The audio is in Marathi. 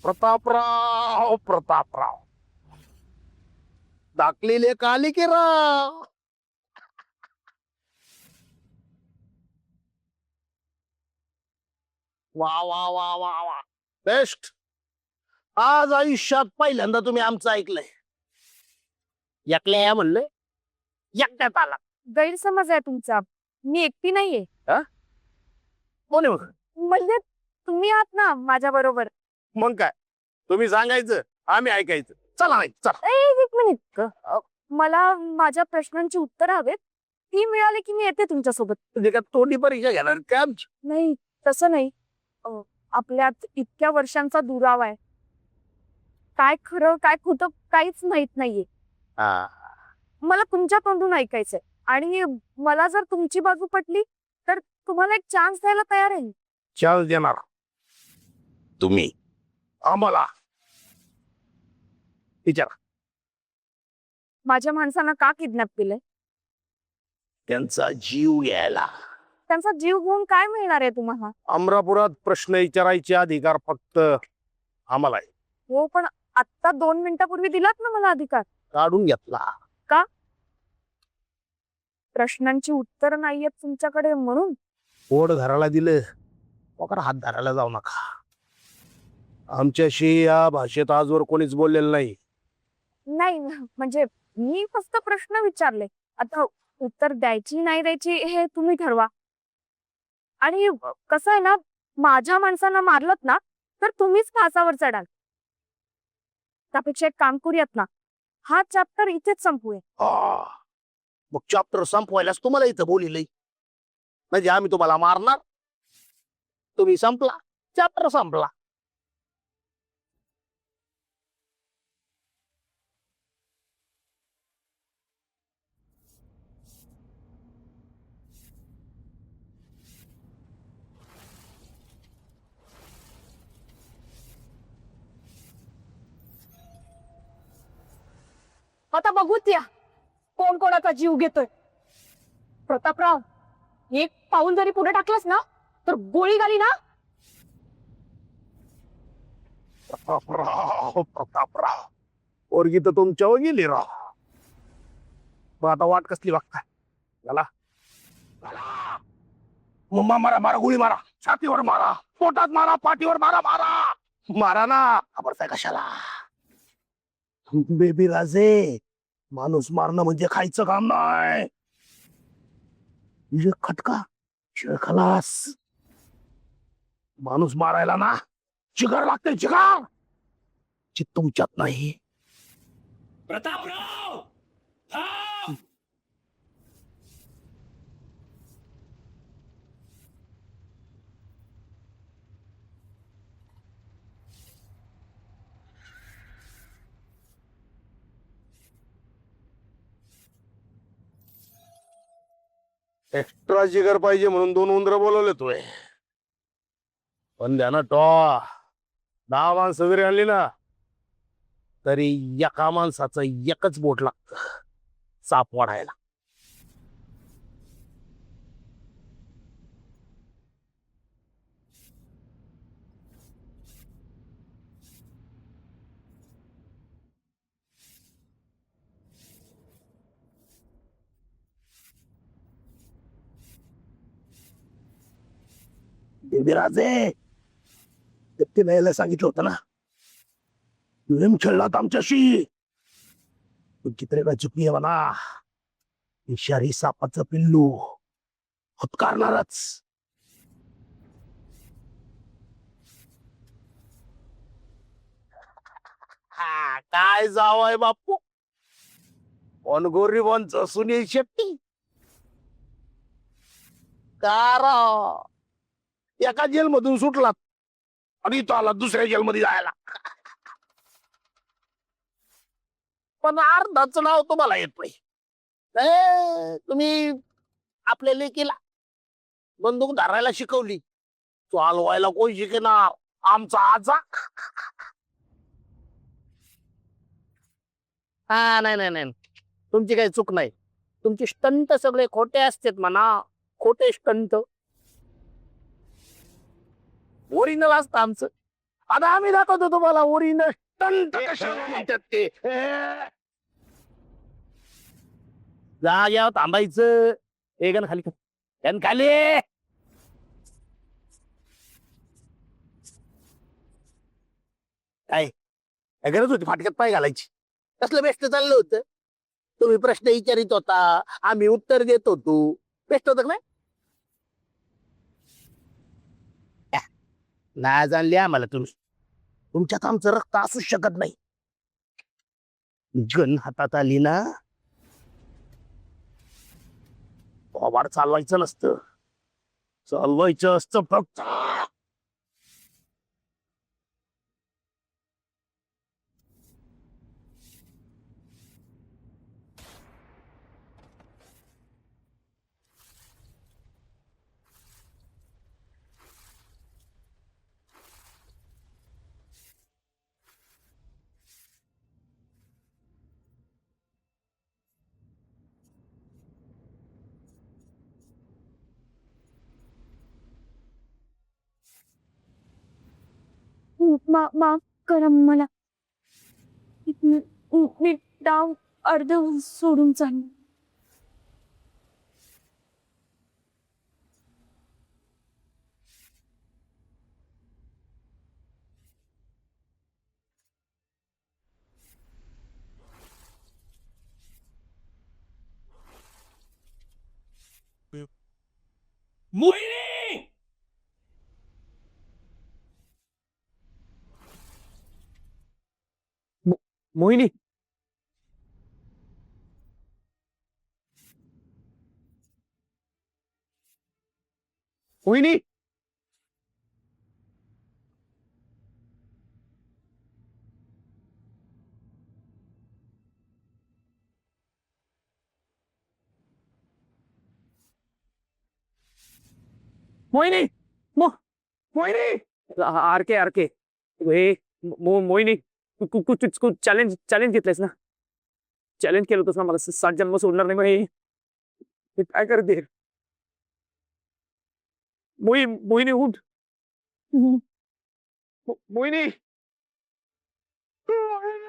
प्रतापराव प्रतापराव दाखलेले काली की राव. वा वा वा वा वा बेस्ट. आज आयुष्यात पहिल्यांदा तुम्ही आमचं ऐकलंय. एकल्या म्हणलंय एकट्यात आला. गैरसमज आहे तुमचा. मी एकटी नाहीये. कोणी मग? म्हणजे तुम्ही आहात ना माझ्या बरोबर. मग काय तुम्ही सांगायचं आम्ही ऐकायचं. चला नाही चला. एक मिनिट. मला माझ्या प्रश्नांची उत्तरं हवेत. ती मिळाली की मी येते तुमच्यासोबत. म्हणजे का तोंडी परीक्षा घेणार काय आमची? नाही तसं नाही. आपल्यात इतक्या वर्षांचा दुरावा आहे. काय खरं काय खोटं काहीच माहित नाहीये. मला तुमच्या तोंडून ऐकायचंय आणि मला जर तुमची बाजू पटली तर तुम्हाला एक चान्स द्यायला तयार आहे. चान्स देणार तुम्ही आम्हाला? विचारा. माझ्या माणसांना का किडनॅप केलंय? त्यांचा जीव घ्यायला. त्यांचा जीव घेऊन काय मिळणार आहे तुम्हाला? अमरापुरात प्रश्न विचारायचे अधिकार फक्त आम्हाला आहे. हो पण आता 2 मिनिटापूर्वी दिलात ना मला अधिकार. काढून घेतला. प्रश्नांची उत्तर नाहीयेत तुमच्याकडे म्हणून? पोट धरायला दिलं वगैरे हात धरायला जाऊ नका. आमच्याशी या भाषेत आजवर कोणीच बोललेलं नाही. नाही म्हणजे मी फक्त प्रश्न विचारले. आता उत्तर द्यायची नाही द्यायची हे तुम्ही ठरवा. आणि कसं आहे ना, माझ्या माणसांना मारलत ना तर तुम्हीच फासावर चढाल. त्यापेक्षा एक काम करूयात ना, हा चॅप्टर इथेच संपवूया. मग चॅप्टर संपवायलाच तुम्हाला इथं बोलिलंय. म्हणजे आम्ही तुम्हाला मारणार, तुम्ही संपला, चॅप्टर संपला. आता बघूच या कोण कोणाचा जीव घेतोय. प्रतापराव, एक पाऊल जरी पुढे टाकलंस ना तर गोळी घाली ना. प्रतापराव पोरगी तर तुमच्यावर गेली राव. मग आता वाट कसली बघताय? चला मुम्मा मारा मारा, गोळी मारा, छातीवर मारा, पोटात मारा, पाठीवर मारा, मारा ना. खबरताय कशाला? बेबी राजे, माणूस मारणं म्हणजे खायचं काम नाही. खटका शिळ खलास. माणूस मारायला ना जिगर लागते, जिगर. जी तुमच्यात नाही. प्रतापराव एक्स्ट्रा जिगर पाहिजे म्हणून 2 उंदरं बोलवले तोय. पण द्या ना टॉ. 10 माणसं जरी आणली ना तरी एका माणसाचं एकच बोट लागत साप वाढायला. बेबीराजे, ते न्यायला सांगितलं होतं ना. गेम खेळलात आमच्याशी. किती का चुकी आहे म्हणा. विषारी सापाचं पिल्लू हुतकारणारच. काय जावाय बापू. गोरीबॉनच सुनील शेट्टी. का एका जेल मधून सुटलात आणि तो आला दुसऱ्या जेलमध्ये जायला. पण अर्धाच नाव तुम्हाला येत नाही. तुम्ही आपल्या लेकीला बंदूक धरायला शिकवली, चालवायला कोण शिकणार? आमचा आजा. हा नाही नाही नाही, तुमची काही चूक नाही. तुमचे स्टंट सगळे खोटे असतात म्हणा. खोटे स्टंट. ओरिजिनल असतं आमचं. आता आम्ही दाखवतो तुम्हाला ओरिजिनल स्टंट कशाला म्हणतात ते. जाग्यावर थांबायचं. ए गण खाली गण खाली. काय काय गरज होती फाटक्यात पाय घालायची? कसलं बेस्ट चाललं होतं? तुम्ही प्रश्न विचारित होता, आम्ही उत्तर देत होतो. बेस्ट होतं का नाही? नाही जाणले आम्हाला तुम्ही. तुमच्यात आमचं रक्त असूच शकत नाही. गण हातात आली ना, थोबाड चालवायचं नसतं. चालवायचं असतं फक्त. माफ करा मला. मी डाव अर्ध सोडून चालले. मोहिनी मोहिनी मोहिनी मोहिनी मोहिनी आरके आरके हे मोहिनी कुछ चॅलेंज चॅलेंज घेतलंयस ना? चॅलेंज केलं होतंस ना मला 7 जन्म सोडणार नाही. मग हे काय करते? मोहिनी उठ. मोहिनी मोहिनी